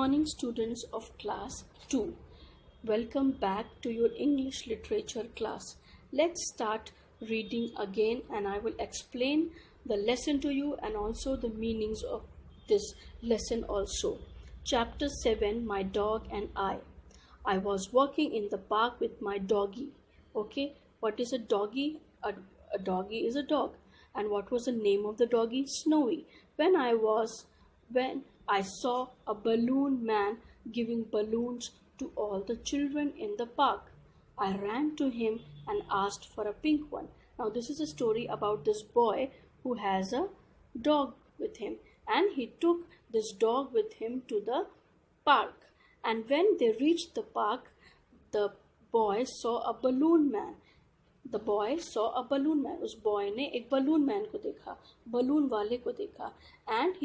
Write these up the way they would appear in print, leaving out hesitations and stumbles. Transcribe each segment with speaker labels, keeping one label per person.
Speaker 1: morning, students of class 2. Welcome back to your English literature class. Let's start reading again and I will explain the lesson to you and also the meanings of this lesson also. Chapter 7, My Dog and I. I was walking in the park with my doggy. Okay, what is a doggy? A doggy is a dog. And what was the name of the doggy? Snowy. When I saw a balloon man giving balloons to all the children in the park. I ran to him and asked for a pink one. Now, this is a story about this boy who has a dog with him, and he took this dog with him to the park. And when they reached the park, the boy saw a balloon man. The boy saw a balloon man. उस boy ने एक balloon man को देखा, balloon वाले को देखा, and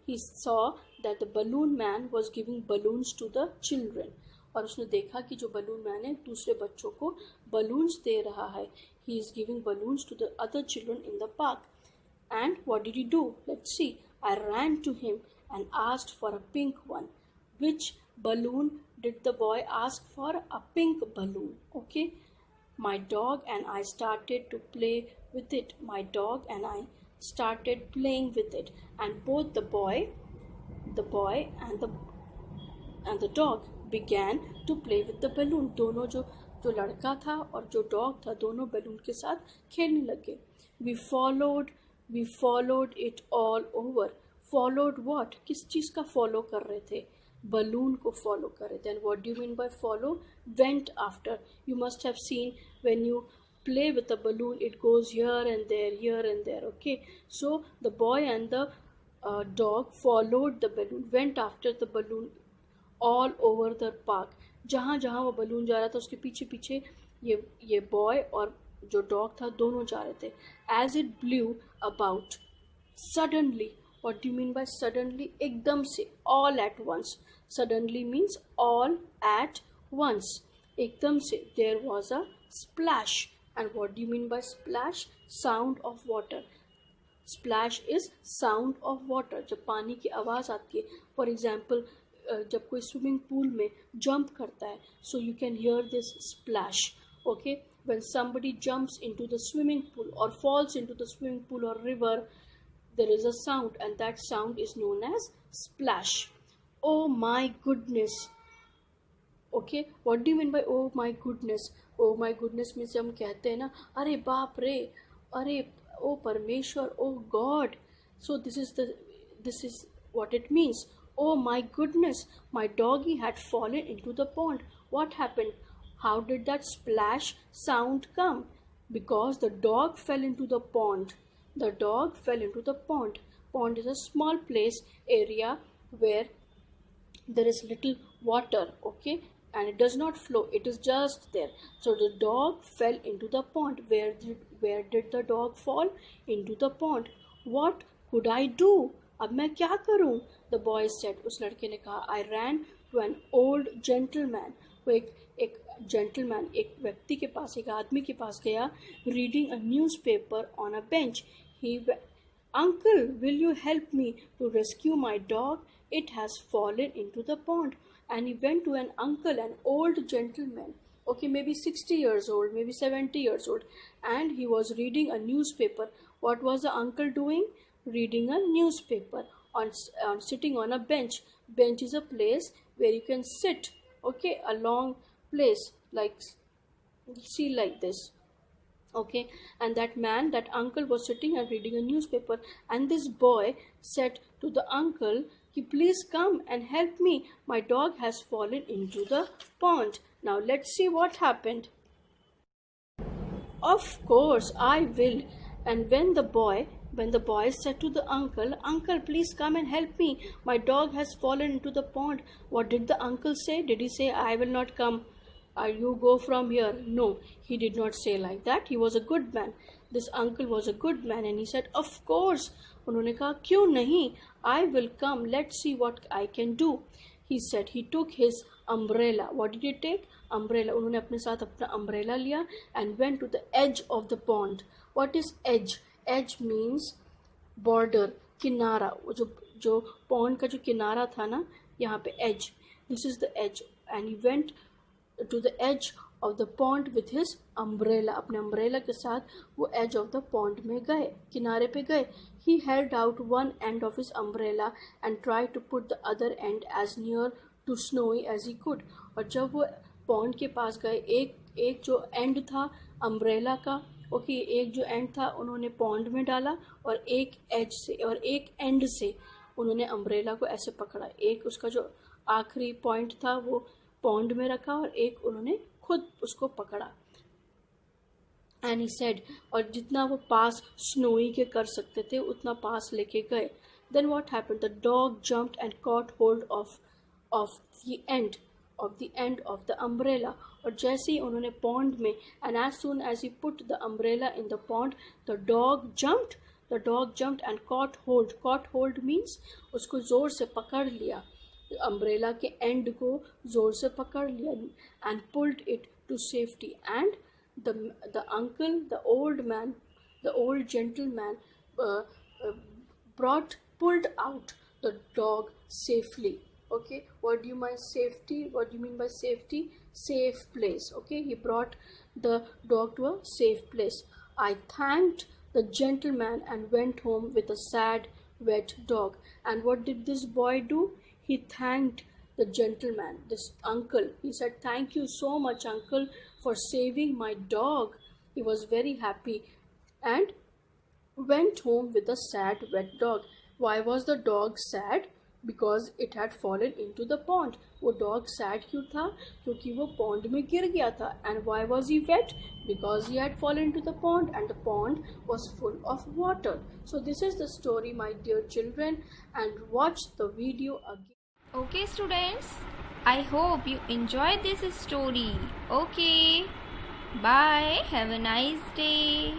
Speaker 1: he saw that the balloon man was giving balloons to the children. और उसने देखा कि जो balloon man है दूसरे बच्चों को balloons दे रहा है. He is giving balloons to the other children in the park. And what did he do? Let's see. I ran to him and asked for a pink one. Which balloon did the boy ask for? A pink balloon. Okay. My dog and I started to play with it. My dog and I started playing with it. And both the boy and the dog began to play with the balloon. दोनों जो लड़का था और जो dog था दोनों balloon के साथ खेलने लगे. We followed it all over. Followed what? किस चीज़ का follow कर रहे थे? Balloon को follow कर रहे थे. And what do you mean by follow? Went after. You must have seen when you play with a balloon, it goes here and there, okay? So the boy and the dog followed the balloon, went after the balloon all over the park. जहाँ जहाँ वो balloon जा रहा था उसके पीछे पीछे ये boy और जो dog था दोनों जा रहे थे. As it blew about, suddenly. What do you mean by suddenly? एकदम से, all at once. Suddenly means all at once. एकदम से, there was a splash. And what do you mean by splash? Sound of water. Splash is sound of water. जब पानी की आवाज़ आती है. For example, जब कोई swimming pool में jump करता है, so you can hear this splash. Okay, when somebody jumps into the swimming pool or falls into the swimming pool or river, there is a sound, and that sound is known as splash. Oh my goodness. Okay, what do you mean by oh my goodness? Oh my goodness means हम कहते हैं ना, अरे बाप रे, अरे ओ परमेश्वर, oh God. So this is what it means. Oh my goodness, my doggy had fallen into the pond. What happened? How did that splash sound come? Because the dog fell into the pond. The dog fell into the pond. Pond is a small place, area where there is little water, okay? And it does not flow, it is just there. So the dog fell into the pond. Where did the dog fall? Into the pond. What could I do? अब मैं क्या करूं? The boy said. उस लड़के ने कहा, I ran to an old gentleman. वो एक gentleman, एक व्यक्ति के पास, एक आदमी के पास गया, reading a newspaper on a bench. Uncle, will you help me to rescue my dog? It has fallen into the pond. And he went to an uncle, an old gentleman, okay, maybe 60 years old, maybe 70 years old, and he was reading a newspaper. What was the uncle doing? Reading a newspaper sitting on a bench. Bench is a place where you can sit, okay, a long place, like see like this. Okay, and that uncle was sitting and reading a newspaper, and this boy said to the uncle, please come and help me. My dog has fallen into the pond. Now let's see what happened. Of course, I will. And when the boy said to the uncle, Uncle, please come and help me. My dog has fallen into the pond. What did the uncle say? Did he say, I will not come? You go from here? No, he did not say like that. He was a good man. This uncle was a good man, and he said, of course. उन्होंने कहा, क्यों नहीं? I will come. Let's see what I can do. He said. He took his umbrella. What did he take? Umbrella. उन्होंने अपने साथ अपना umbrella लिया and went to the edge of the pond. What is edge? Edge means border, किनारा. वो जो pond का जो किनारा था ना, यहाँ पे edge, this is the edge, and he went to the edge of the pond with his umbrella. अपने umbrella के साथ वो edge of the pond में गए, किनारे पे गए. He held out one end of his umbrella and tried to put the other end as near to Snowy as he could. और जब वो pond के पास गए, एक जो end था umbrella का, ओके, एक जो एंड था उन्होंने पॉन्ड में डाला और एक एज से और एक एंड से उन्होंने अम्ब्रेला को ऐसे पकड़ा. एक उसका जो आखिरी पॉइंट था वो पॉन्ड में रखा और एक उन्होंने खुद उसको पकड़ा. एंड ही सेड, और जितना वो पास स्नोई के कर सकते थे उतना पास लेके गए. Then what happened, the dog jumped and caught hold of the end of the umbrella. और जैसे ही उन्होंने पॉन्ड में, and as soon as he put the umbrella in the pond, the dog jumped and caught hold means उसको जोर से पकड़ लिया, अम्ब्रेला के एंड को जोर से पकड़ लिया. And pulled it to safety. And the uncle, the old gentleman pulled out the dog safely. Okay, what do you mean by safety? Safe place. Okay, he brought the dog to a safe place. I thanked the gentleman and went home with a sad wet dog. And what did this boy do? He thanked the gentleman, this uncle. He said, thank you so much, uncle, for saving my dog. He was very happy and went home with a sad wet dog. Why was the dog sad? Because it had fallen into the pond. वो dog sad क्यों था? क्योंकि वो pond में गिर गया था. And why was he wet? Because he had fallen into the pond and the pond was full of water. So this is the story, my dear children, and watch the video again.
Speaker 2: Okay students, I hope you enjoyed this story. Okay, bye, have a nice day.